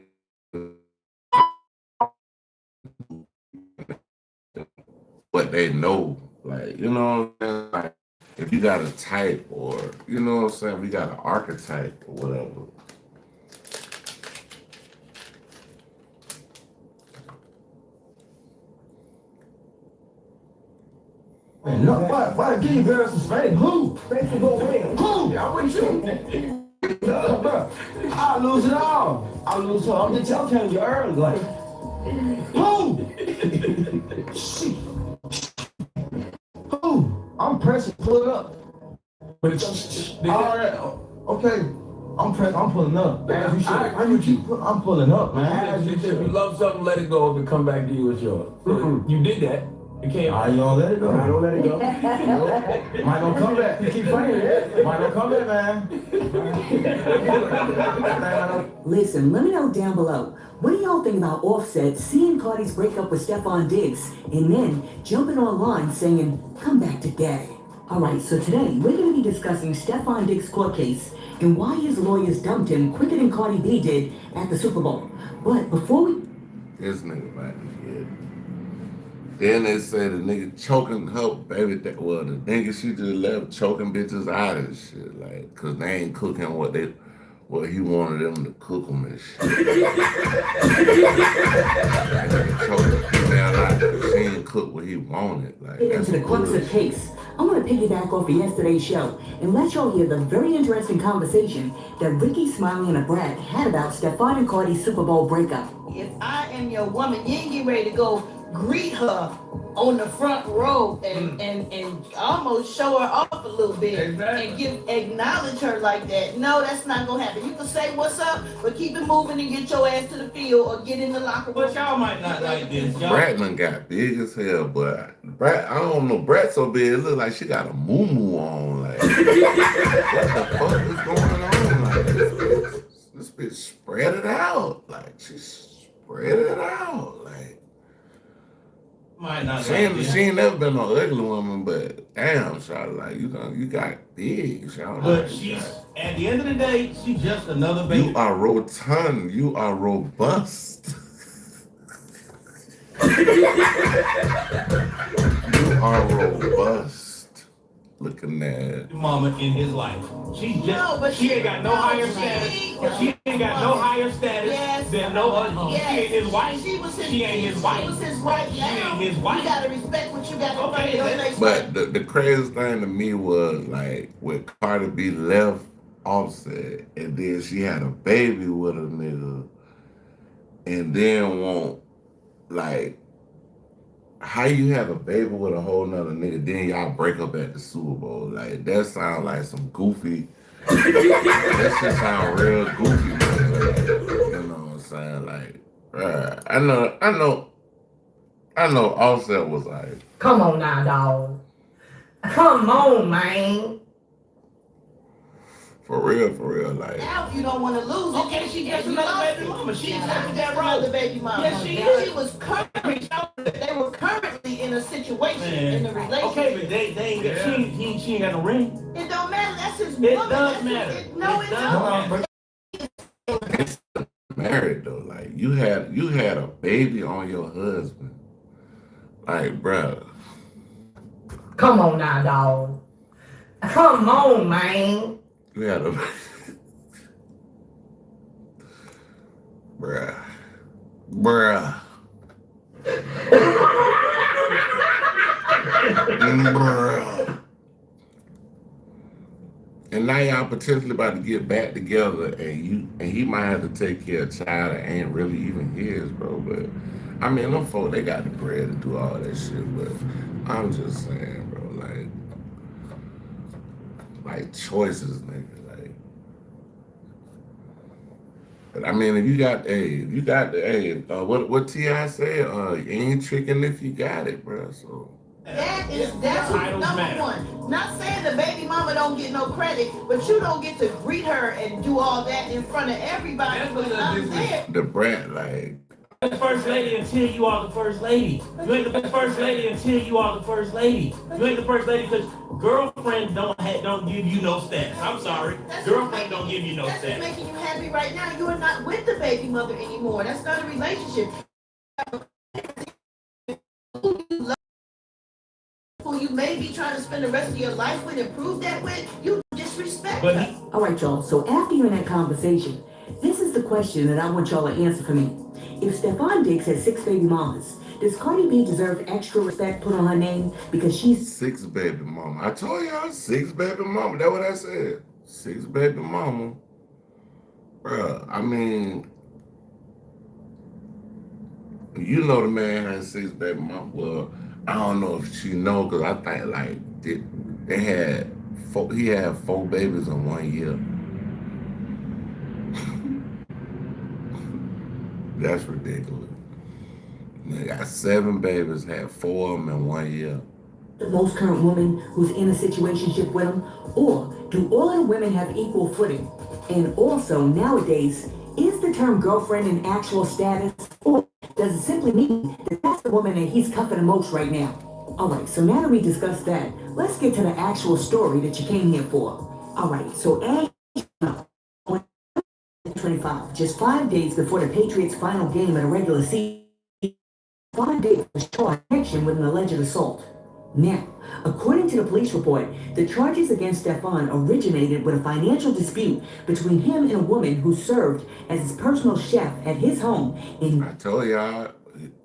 but they know, like, you know what I'm saying? Like, if you got a type or, you know what I'm saying, we got an archetype or whatever. Man, no, why give you girls some Spanish? Who? Thanks for going Who? I'm with you. Bro, I'll lose it all. I'll lose it all. I'm telling you early, like, who? Shit. Who? I'm pressing, pull it up. But it's all right. Okay. I'm pulling up. As you should. I'm pulling up, man. If you love something, let it go. If it come back to you, it's yours. You did that. You can't. I don't let it go. I don't let it go. Might gonna come back. You keep fighting it. Might gonna come back, man. Listen, let me know down below. What do y'all think about Offset seeing Cardi's breakup with Stefon Diggs and then jumping online saying, "Come back to daddy"? Alright, so today we're going to be discussing Stefon Diggs' court case and why his lawyers dumped him quicker than Cardi B did at the Super Bowl. But before we... This nigga about to get. Then they say the nigga choking her baby, the nigga she just left choking bitches out and shit, like, cause they ain't cooking what he wanted them to cook them and shit. Choking female out, she ain't cook what he wanted. Like, get into the crux of the case, I'm going to piggyback off of yesterday's show and let y'all hear the very interesting conversation that Ricky Smiley and Brad had about Stefon and Cardi's Super Bowl breakup. If I am your woman, you ain't get ready to go greet her on the front row and almost show her off a little bit and acknowledge her like that. No, that's not gonna happen. You can say what's up, but keep it moving and get your ass to the field or get in the locker room. But y'all might not like this. Brad done got big as hell, but Brad, I don't know, Brad so big, it look like she got a moo-moo on. Like, what the fuck is going on? Like, this bitch spread it out. Like, she spread it out. Like, she ain't never been no ugly woman, but damn, Charlotte, like, you got big, Charlotte. But she's, at the end of the day, she's just another baby. You are rotund. You are robust. You are robust. Looking at mama in his life. She ain't got no higher status. She ain't got no higher status than no other. She ain't his wife. She ain't his wife. She was his wife. She ain't his wife. You gotta respect what you got to do. But the craziest thing to me was, like, when Cardi B left Offset and then she had a baby with a nigga and then like, how you have a baby with a whole nother nigga, then y'all break up at the Super Bowl? Like, that sounds like some goofy That shit sound real goofy, man. Like, you know what I'm saying? Like, I know Offset was like, Come on now, dog. Come on, man. for real, like. Now you don't want to lose. Okay, she gets another baby mama. She accepted that role. Another baby mama. Yes, she She is. was currently. They were currently in a situation in the relationship. Okay, but they ain't got, she ain't got no ring. It don't matter. That's his It woman. does matter. It don't. Married though, like you had a baby on your husband, like, bruh. Come on now, dog. Come on, man. You had a bruh. Bruh. And now y'all potentially about to get back together, and he might have to take care of a child that ain't really even his, bro. But I mean, them folk, they got the bread to do all that shit. But I'm just saying, bro, like choices, nigga. Like, but I mean, if you got what T.I. said, you ain't tricking if you got it, bro. So. That's number one. Not saying the baby mama don't get no credit, but you don't get to greet her and do all that in front of everybody. The brat, like. The first lady until you are the first lady. You ain't the first lady until you are the first lady. You ain't the first lady because girlfriend don't give you no status. I'm sorry. Girlfriend don't give you no status. That's making you happy right now. You are not with the baby mother anymore. That's not a relationship. Who you may be trying to spend the rest of your life with and prove that with, you disrespect her. All right, y'all. So after you're in that conversation, this is the question that I want y'all to answer for me. If Stefan Diggs has 6 baby mamas, does Cardi B deserve extra respect put on her name because she's 6 baby mama? I told y'all 6 baby mama. That's what I said. 6 baby mama. Bruh, I mean, you know the man has 6 baby mama. Well, I don't know if she know, because I think like he had 4 babies in 1 year. That's ridiculous. They got 7 babies, had 4 of them in 1 year. the most current woman who's in a situationship with him? Or do all of the women have equal footing? And also, nowadays, is the term girlfriend an actual status? Or does it simply mean that that's the woman that he's cuffing the most right now? Alright, so now that we discussed that, let's get to the actual story that you came here for. Alright, so as 25, just 5 days before the Patriots' final game of the regular season, 5 days was charged in connection with an alleged assault. Now, according to the police report, the charges against Stefan originated with a financial dispute between him and a woman who served as his personal chef at his home in... I told y'all,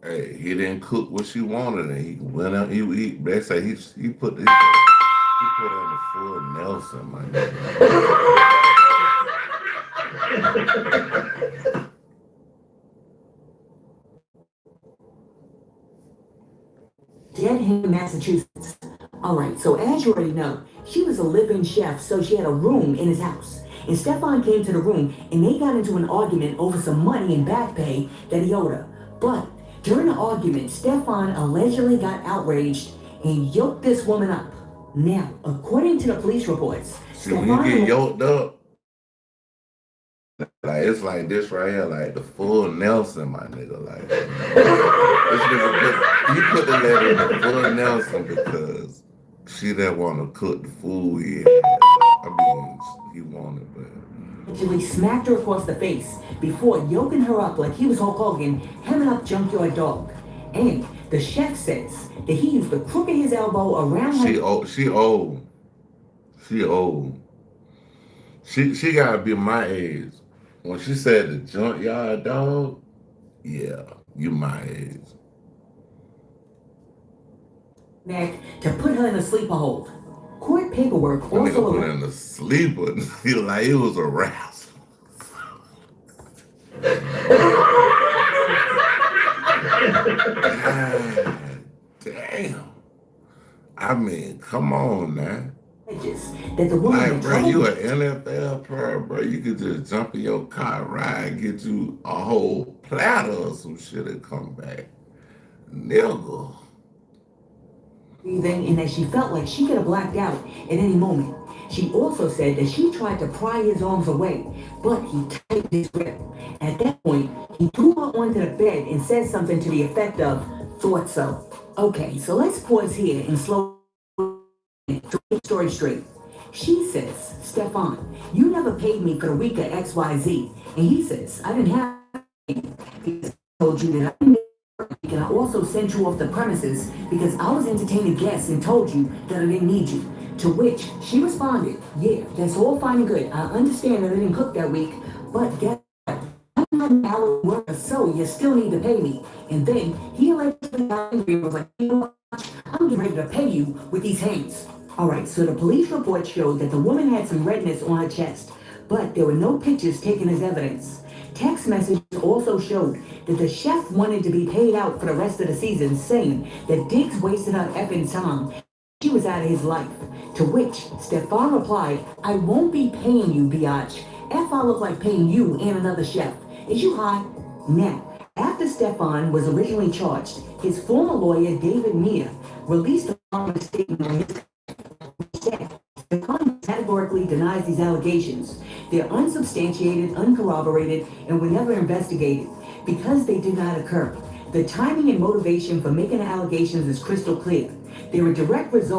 hey, he didn't cook what she wanted, and he went out, they say he put on the full Nelson, my nigga. Dedham, Massachusetts. Alright, so as you already know, she was a live-in chef, so she had a room in his house. And Stefan came to the room, and they got into an argument over some money and back pay that he owed her. But during the argument, Stefan allegedly got outraged and yoked this woman up. Now, according to the police reports, See, when you get yoked up, like it's like this right here, like the full Nelson, my nigga. Like this nigga he put the lady in the full Nelson because she didn't want to cook the food he had. I mean, he wanted, but he smacked her across the face before yoking her up like he was Hulk Hogan, hemming up Junkyard Dog. And the chef says that he used the crook of his elbow around her. She old. She gotta be my age. When she said the Junkyard Dog, yeah, you my age. Neck to put her in a sleeper hold. Court paperwork also put her in a sleeper. Like it was a wrestle. God damn. I mean, come on, man. that the woman Like, had bro, told you me. an NFL player, bro. You could just jump in your car, ride, get you a whole platter or some shit and come back. Nigga. Breathing and that she felt like she could have blacked out at any moment. She also said that she tried to pry his arms away, but he tightened his grip. At that point, he threw her onto the bed and said something to the effect of, "Thought so." Okay, so let's pause here and slow to get the story straight. She says, "Stefan, you never paid me for the week of XYZ." And he says, "I didn't have to. I told you that I didn't. And I also sent you off the premises because I was entertaining guests and told you that I didn't need you." To which she responded, "Yeah, that's all fine and good. I understand that I didn't cook that week, but guess what? I'm not an hour worker, so you still need to pay me." And then he allegedly got angry and was like, "You know what? I'm getting ready to pay you with these hands." Alright, so the police report showed that the woman had some redness on her chest, but there were no pictures taken as evidence. Text messages also showed that the chef wanted to be paid out for the rest of the season, saying that Diggs wasted her effing time. She was out of his life. To which Stefan replied, "I won't be paying you, biatch. F I look like paying you and another chef. Is you high?" Now, after Stefan was originally charged, his former lawyer, David Mia, released a following statement on his said, "Stefan categorically denies these allegations. They're unsubstantiated, uncorroborated, and were never investigated because they did not occur. The timing and motivation for making the allegations is crystal clear. They're a direct result